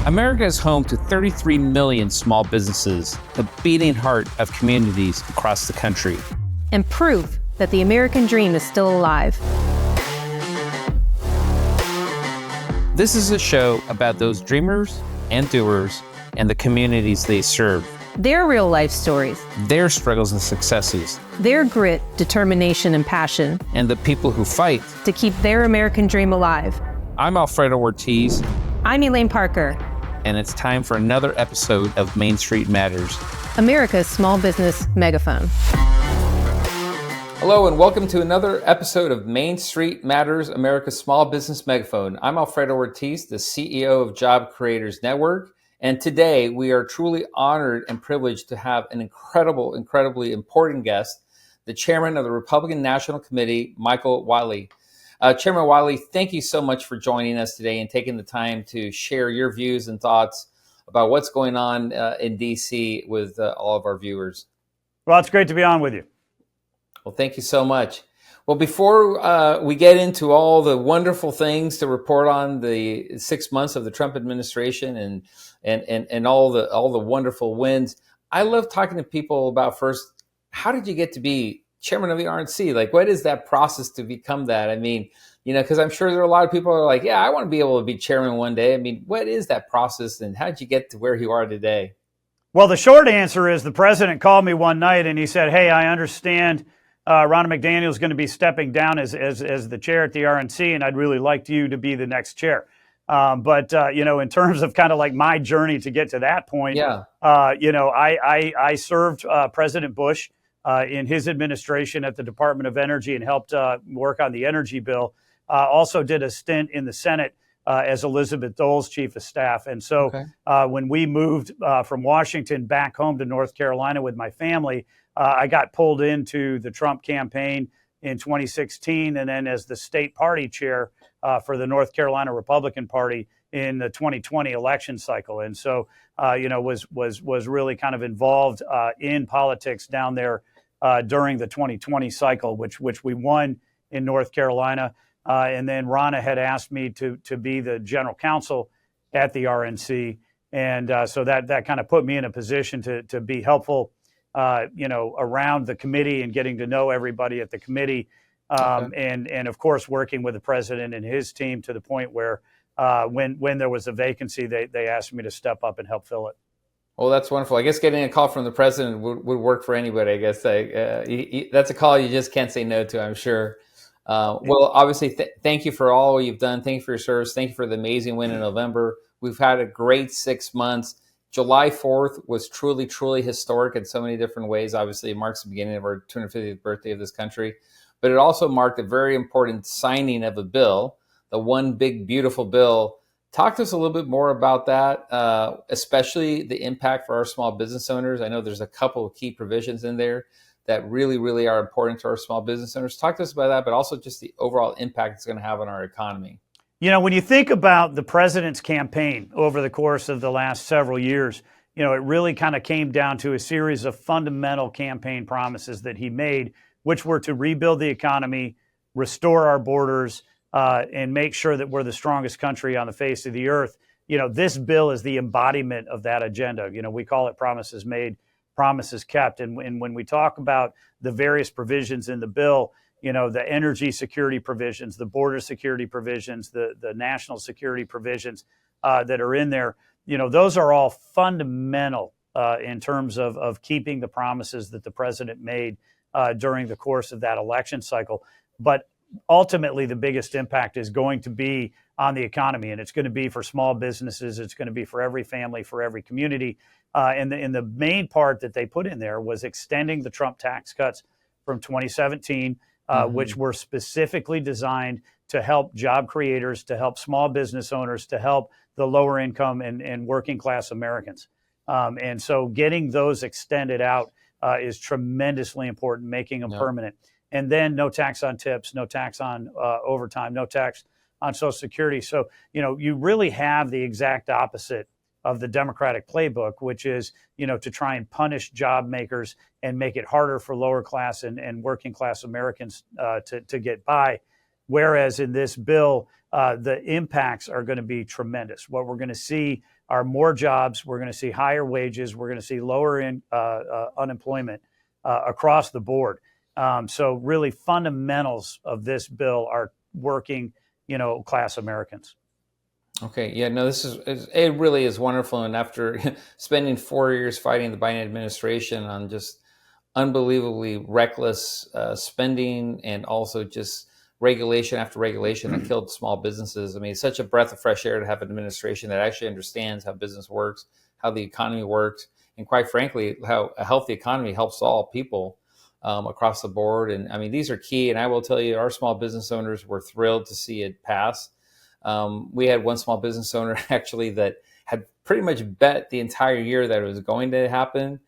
America is home to 33 million small businesses, the beating heart of communities across the country. And proof that the American dream is still alive. This is a show about those dreamers and doers and the communities they serve. Their real life stories. Their struggles and successes. Their grit, determination, and passion. And the people who fight to keep their American dream alive. I'm Alfredo Ortiz. I'm Elaine Parker. And it's time for another episode of Main Street Matters, America's small business megaphone. Hello and welcome to another episode of Main Street Matters, America's small business megaphone. I'm Alfredo Ortiz, the CEO of Job Creators Network. And today we are truly honored and privileged to have an incredibly important guest, the chairman of the Republican National Committee, Michael Whatley. Chairman Whatley, thank you so much for joining us today and taking the time to share your views and thoughts about what's going on in D.C. with all of our viewers. Well, it's great to be on with you. Well, thank you so much. Well, before we get into all the wonderful things to report on the 6 months of the Trump administration and all the wonderful wins, I love talking to people about first, how did you get to be chairman of the RNC? Like, what is that process to become that? I mean, because I'm sure there are a lot of people who are like, yeah, I want to be able to be chairman one day. I mean, what is that process and how did you get to where you are today? Well, the short answer is the president called me one night and he said, hey, I understand Ronna McDaniel is going to be stepping down as the chair at the RNC, and I'd really like you to be the next chair. But in terms of kind of like my journey to get to that point, I served President Bush in his administration at the Department of Energy and helped work on the energy bill. Also did a stint in the Senate as Elizabeth Dole's chief of staff. And so when we moved from Washington back home to North Carolina with my family, I got pulled into the Trump campaign in 2016 and then as the state party chair for the North Carolina Republican Party in the 2020 election cycle. And so, was really kind of involved in politics down there during the 2020 cycle, which we won in North Carolina. And then Ronna had asked me to be the general counsel at the RNC. And so that kind of put me in a position to be helpful, around the committee and getting to know everybody at the committee. And of course, working with the president and his team to the point where when there was a vacancy, they asked me to step up and help fill it. Well, that's wonderful. I guess getting a call from the president would work for anybody. I guess that's a call you just can't say no to, I'm sure. Well, obviously, thank you for all you've done. Thank you for your service. Thank you for the amazing win in November. We've had a great 6 months. July 4th was truly historic in so many different ways. Obviously, it marks the beginning of our 250th birthday of this country. But it also marked a very important signing of a bill, the One Big Beautiful Bill. Talk to us a little bit more about that, especially the impact for our small business owners. I know there's a couple of key provisions in there that really are important to our small business owners. Talk to us about that, but also just the overall impact it's going to have on our economy. When you think about the president's campaign over the course of the last several years, it really kind of came down to a series of fundamental campaign promises that he made, which were to rebuild the economy, restore our borders, and make sure that we're the strongest country on the face of the earth. This bill is the embodiment of that agenda. We call it promises made, promises kept. And when we talk about the various provisions in the bill, the energy security provisions, the border security provisions, the national security provisions that are in there, those are all fundamental in terms of keeping the promises that the president made during the course of that election cycle. But ultimately, the biggest impact is going to be on the economy, and it's going to be for small businesses. It's going to be for every family, for every community. And the main part that they put in there was extending the Trump tax cuts from 2017, which were specifically designed to help job creators, to help small business owners, to help the lower income and working class Americans. And so getting those extended out is tremendously important, making them permanent. And then no tax on tips, no tax on overtime, no tax on Social Security. So, you really have the exact opposite of the Democratic playbook, which is, to try and punish job makers and make it harder for lower class and working class Americans to get by. Whereas in this bill, the impacts are going to be tremendous. What we're going to see are more jobs. We're going to see higher wages. We're going to see lower unemployment across the board. So really fundamentals of this bill are working, class Americans. Okay. Yeah, no, it really is wonderful. And after spending 4 years fighting the Biden administration on just unbelievably reckless spending and also just regulation after regulation that killed small businesses. I mean, it's such a breath of fresh air to have an administration that actually understands how business works, how the economy works, and quite frankly, how a healthy economy helps all people across the board. And I mean, these are key. And I will tell you, our small business owners were thrilled to see it pass. We had one small business owner actually that had pretty much bet the entire year that it was going to happen.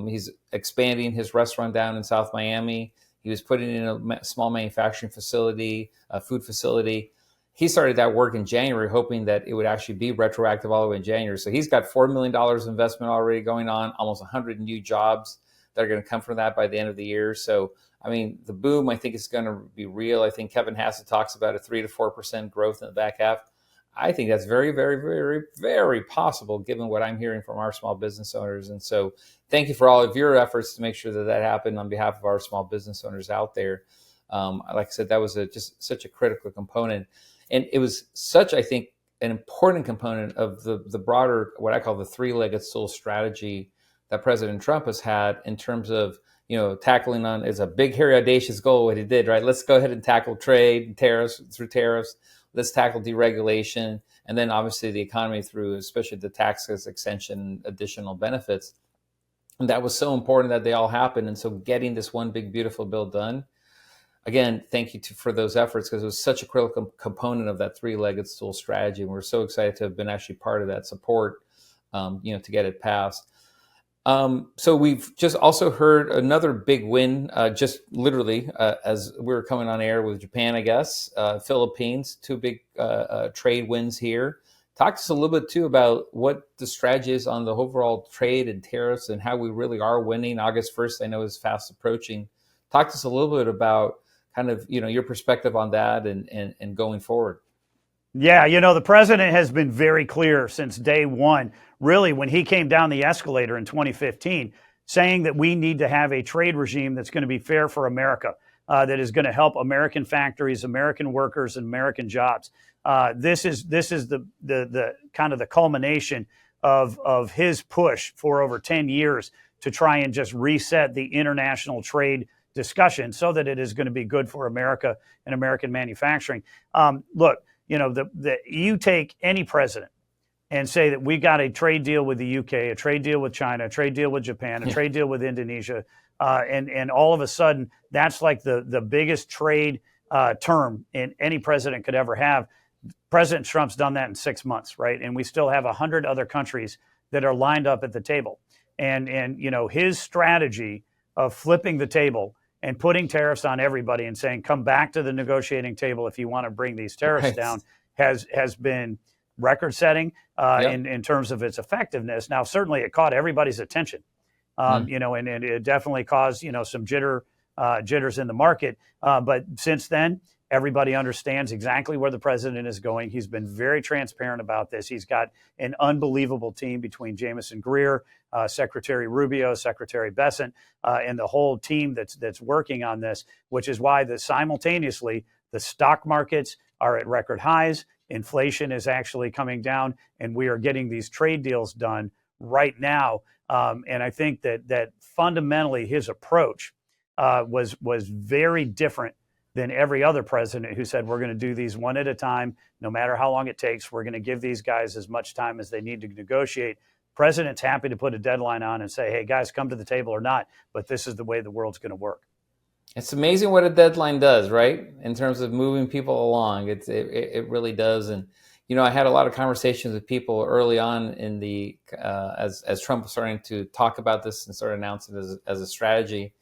He's expanding his restaurant down in South Miami. He was putting in a small manufacturing facility, a food facility. He started that work in January, hoping that it would actually be retroactive all the way in January. So he's got $4 million investment already going on, almost 100 new jobs that are going to come from that by the end of the year. So, I mean, the boom, I think, is going to be real. I think Kevin Hassett talks about a 3 to 4% growth in the back half. I think that's very, very, very, very possible given what I'm hearing from our small business owners. And so thank you for all of your efforts to make sure that that happened on behalf of our small business owners out there. Like I said, that was just such a critical component. And it was such, I think, an important component of the broader, what I call the three-legged stool strategy that President Trump has had in terms of, tackling on is a big, hairy, audacious goal, what he did, right? Let's go ahead and tackle trade and tariffs through tariffs. Let's tackle deregulation, and then obviously the economy through, especially the taxes, extension, additional benefits. And that was so important that they all happened. And so getting this one big, beautiful bill done, again, thank you for those efforts, because it was such a critical component of that three-legged stool strategy. And we're so excited to have been actually part of that support, to get it passed. So we've just also heard another big win, just literally as we were coming on air with Japan, I guess, Philippines, two big trade wins here. Talk to us a little bit too about what the strategy is on the overall trade and tariffs and how we really are winning. August 1st, I know, is fast approaching. Talk to us a little bit about kind of, your perspective on that and going forward. Yeah, the president has been very clear since day one, really, when he came down the escalator in 2015, saying that we need to have a trade regime that's going to be fair for America, that is going to help American factories, American workers, and American jobs. This is the kind of the culmination of his push for over 10 years to try and just reset the international trade discussion so that it is going to be good for America and American manufacturing. Look, you take any president and say that we got a trade deal with the UK, a trade deal with China, a trade deal with Japan, a trade deal with Indonesia, and all of a sudden that's like the biggest trade term any president could ever have. President Trump's done that in 6 months, right? And we still have 100 other countries that are lined up at the table. And his strategy of flipping the table and putting tariffs on everybody and saying, come back to the negotiating table if you want to bring these tariffs down has been record-setting in terms of its effectiveness. Now, certainly it caught everybody's attention, and it definitely caused, some jitters in the market. But since then, everybody understands exactly where the president is going. He's been very transparent about this. He's got an unbelievable team between Jamieson Greer, Secretary Rubio, Secretary Bessent, and the whole team that's working on this, which is why simultaneously the stock markets are at record highs. Inflation is actually coming down, and we are getting these trade deals done right now. And I think that fundamentally his approach was very different than every other president who said, we're going to do these one at a time, no matter how long it takes. We're going to give these guys as much time as they need to negotiate. President's happy to put a deadline on and say, hey, guys, come to the table or not, but this is the way the world's going to work. It's amazing what a deadline does, right? In terms of moving people along, it really does. And, I had a lot of conversations with people early on in the, as Trump was starting to talk about this and started announcing it as a strategy.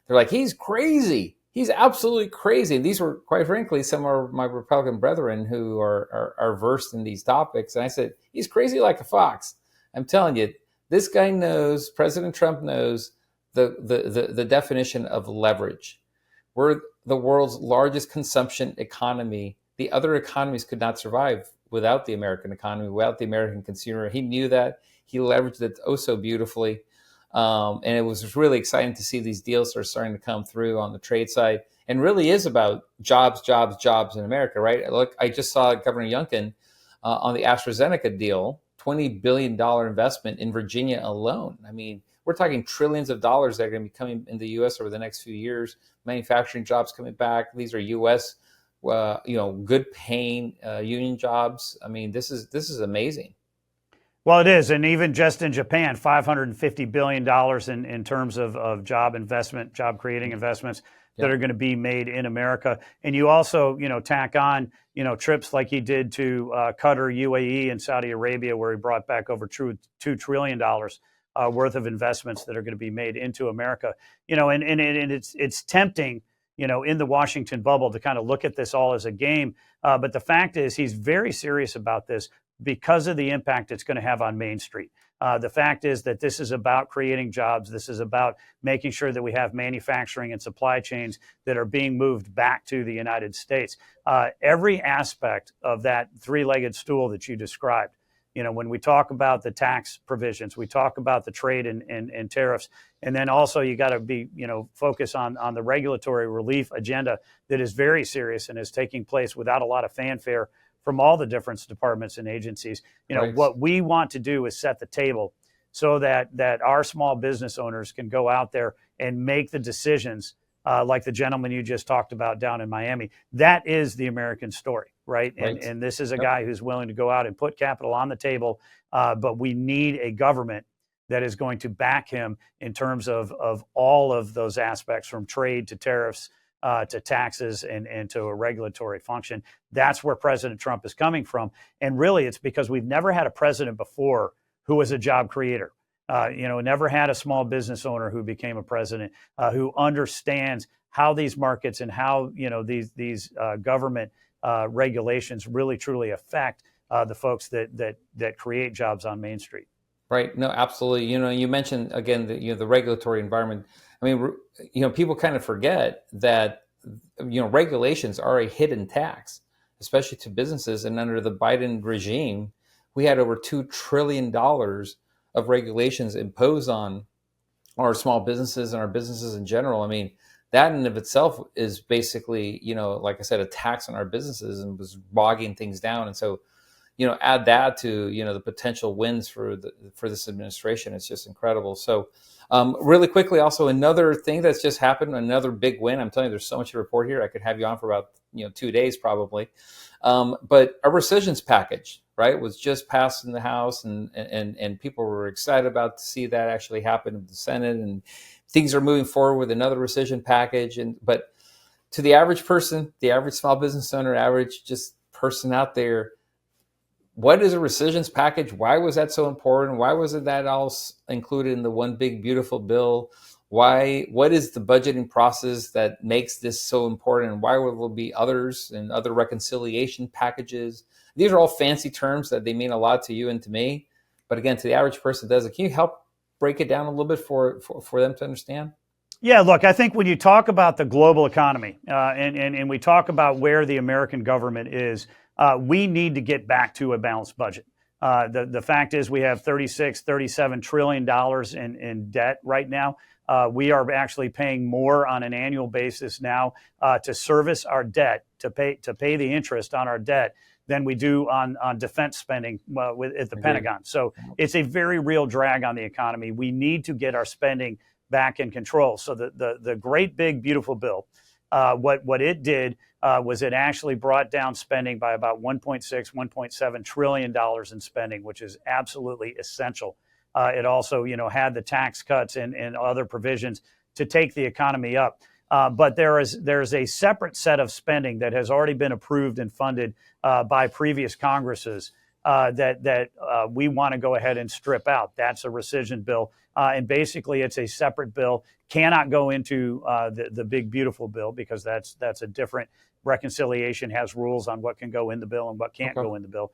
They're like, he's crazy. He's absolutely crazy. And these were, quite frankly, some of my Republican brethren who are versed in these topics. And I said, he's crazy like a fox. I'm telling you, this guy knows, President Trump knows the definition of leverage. We're the world's largest consumption economy. The other economies could not survive without the American economy, without the American consumer. He knew that. He leveraged it oh so beautifully. And it was really exciting to see these deals are starting to come through on the trade side, and really is about jobs, jobs, jobs in America, right? Look, I just saw Governor Youngkin on the AstraZeneca deal, $20 billion investment in Virginia alone. I mean, we're talking trillions of dollars that are going to be coming in the U.S. over the next few years. Manufacturing jobs coming back. These are U.S. Good paying union jobs. I mean, this is amazing. Well, it is. And even just in Japan, $550 billion in terms of job investment, job creating investments that are going to be made in America. And you also, tack on, trips like he did to Qatar, UAE, and Saudi Arabia, where he brought back over $2 trillion worth of investments that are going to be made into America. And it's tempting, in the Washington bubble to kind of look at this all as a game. But the fact is, he's very serious about this because of the impact it's going to have on Main Street. The fact is that this is about creating jobs. This is about making sure that we have manufacturing and supply chains that are being moved back to the United States. Every aspect of that three-legged stool that you described, when we talk about the tax provisions, we talk about the trade and tariffs, and then also you got to be, focus on the regulatory relief agenda that is very serious and is taking place without a lot of fanfare from all the different departments and agencies. Right. What we want to do is set the table so that our small business owners can go out there and make the decisions like the gentleman you just talked about down in Miami. That is the American story, right? And this is a guy who's willing to go out and put capital on the table, but we need a government that is going to back him in terms of all of those aspects, from trade to tariffs, to taxes and to a regulatory function. That's where President Trump is coming from. And really, it's because we've never had a president before who was a job creator. Never had a small business owner who became a president, who understands how these markets and how, these government regulations really truly affect the folks that create jobs on Main Street. Right. No, absolutely. You mentioned again the regulatory environment. I mean, people kind of forget that regulations are a hidden tax, especially to businesses. And under the Biden regime, we had over $2 trillion of regulations imposed on our small businesses and our businesses in general. I mean, that in of itself is basically, like I said, a tax on our businesses and was bogging things down. And so, add that to, the potential wins for this administration. It's just incredible. So really quickly, also another thing that's just happened, another big win. I'm telling you, there's so much to report here. I could have you on for about 2 days probably. But a rescissions package, right, was just passed in the House, and people were excited about to see that actually happen in the Senate, and things are moving forward with another rescission package. But to the average person, the average small business owner, average just person out there, what is a rescissions package? Why was that so important? Why wasn't that all included in the one big beautiful bill? What is the budgeting process that makes this so important? And why will there be others and other reconciliation packages? These are all fancy terms that they mean a lot to you and to me. But again, to the average person, can you help break it down a little bit for them to understand? Yeah, look, I think when you talk about the global economy and we talk about where the American government is, we need to get back to a balanced budget. The fact is we have $37 trillion in debt right now. We are actually paying more on an annual basis now to service our debt, to pay the interest on our debt than we do on defense spending at the Pentagon. So it's a very real drag on the economy. We need to get our spending back in control. So the great big beautiful bill, what it did was it actually brought down spending by about $1.7 trillion in spending, which is absolutely essential. It also, had the tax cuts and other provisions to take the economy up. But there's a separate set of spending that has already been approved and funded by previous Congresses that we want to go ahead and strip out. That's a rescission bill and basically it's a separate bill. Cannot go into the big beautiful bill because that's a different reconciliation, has rules on what can go in the bill and what can't go in the bill.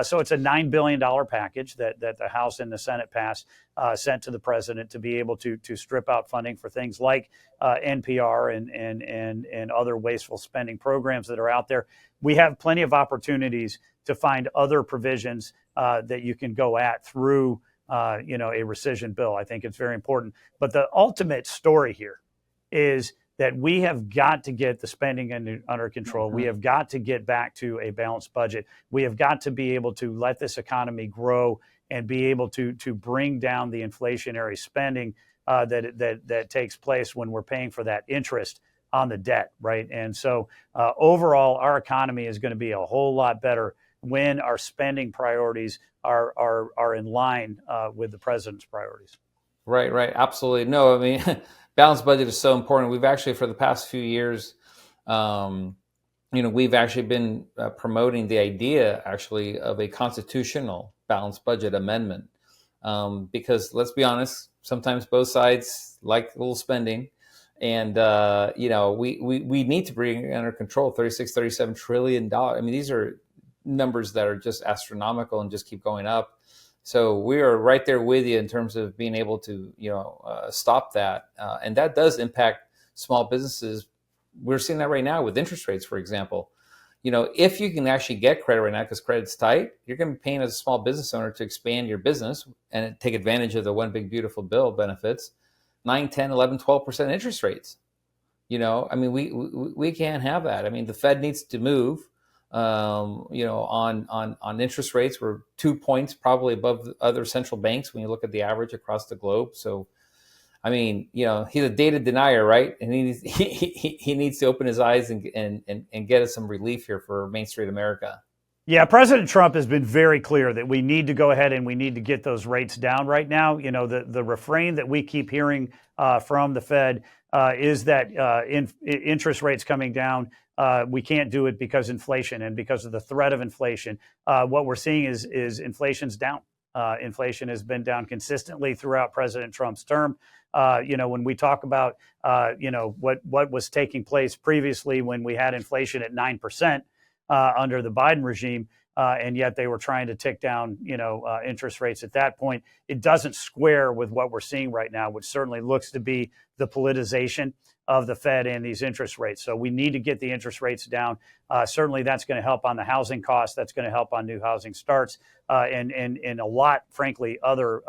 So it's a $9 billion package that the House and the Senate passed, sent to the president to be able to strip out funding for things like NPR and other wasteful spending programs that are out there. We have plenty of opportunities to find other provisions that you can go at through a rescission bill. I think it's very important. But the ultimate story here is that we have got to get the spending under control. We have got to get back to a balanced budget. We have got to be able to let this economy grow and be able to bring down the inflationary spending that takes place when we're paying for that interest on the debt, right? And so overall, our economy is going to be a whole lot better when our spending priorities are in line with the president's priorities. Right. Absolutely. No, I mean, balanced budget is so important. We've actually, for the past few years, we've actually been promoting the idea, actually, of a constitutional balanced budget amendment. Because let's be honest, sometimes both sides like a little spending. And, we need to bring it under control, $37 trillion. I mean, these are numbers that are just astronomical and just keep going up. So we are right there with you in terms of being able to, stop that. And that does impact small businesses. We're seeing that right now with interest rates, for example. If you can actually get credit right now because credit's tight, you're going to be paying as a small business owner to expand your business and take advantage of the One Big Beautiful Bill benefits, 9, 10, 11, 12% interest rates. I mean, we can't have that. I mean, the Fed needs to move. On interest rates, we're 2 points probably above other central banks when you look at the average across the globe. So, I mean, he's a data denier, right? And he needs to open his eyes and get us some relief here for Main Street America. Yeah, President Trump has been very clear that we need to go ahead and we need to get those rates down right now. The refrain that we keep hearing from the Fed is that interest rates coming down. We can't do it because inflation and because of the threat of inflation. What we're seeing is inflation's down. Inflation has been down consistently throughout President Trump's term. When we talk about, what was taking place previously when we had inflation at 9% under the Biden regime, and yet they were trying to tick down, interest rates at that point, it doesn't square with what we're seeing right now, which certainly looks to be the politicization of the Fed and these interest rates. So we need to get the interest rates down. Certainly that's going to help on the housing costs. That's going to help on new housing starts and a lot, frankly, other,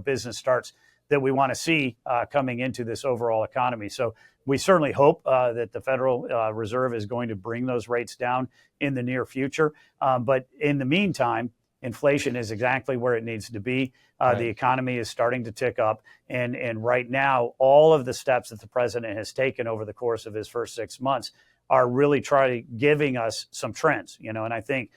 business starts that we want to see coming into this overall economy. So we certainly hope that the Federal Reserve is going to bring those rates down in the near future. But in the meantime, inflation is exactly where it needs to be. Right. The economy is starting to tick up. And right now, all of the steps that the president has taken over the course of his first 6 months are really giving us some trends, and I think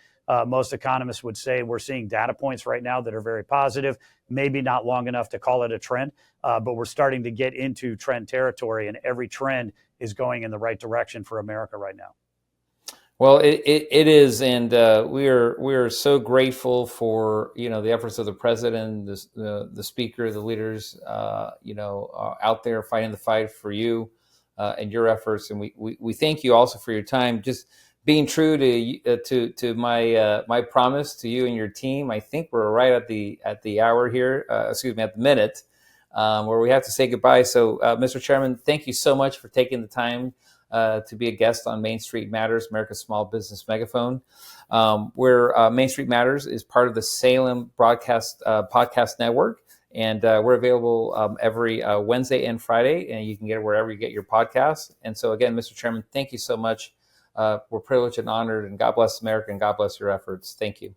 most economists would say we're seeing data points right now that are very positive, maybe not long enough to call it a trend, but we're starting to get into trend territory, and every trend is going in the right direction for America right now. Well, it is, and we are so grateful for the efforts of the president, the speaker, the leaders, out there fighting the fight for you and your efforts, and we thank you also for your time. Just being true to my promise to you and your team. I think we're right at the hour here. At the minute where we have to say goodbye. So, Mr. Chairman, thank you so much for taking the time to be a guest on Main Street Matters, America's Small Business Megaphone, where Main Street Matters is part of the Salem Broadcast Podcast Network. And we're available every Wednesday and Friday, and you can get it wherever you get your podcasts. And so again, Mr. Chairman, thank you so much. We're privileged and honored, and God bless America, and God bless your efforts. Thank you.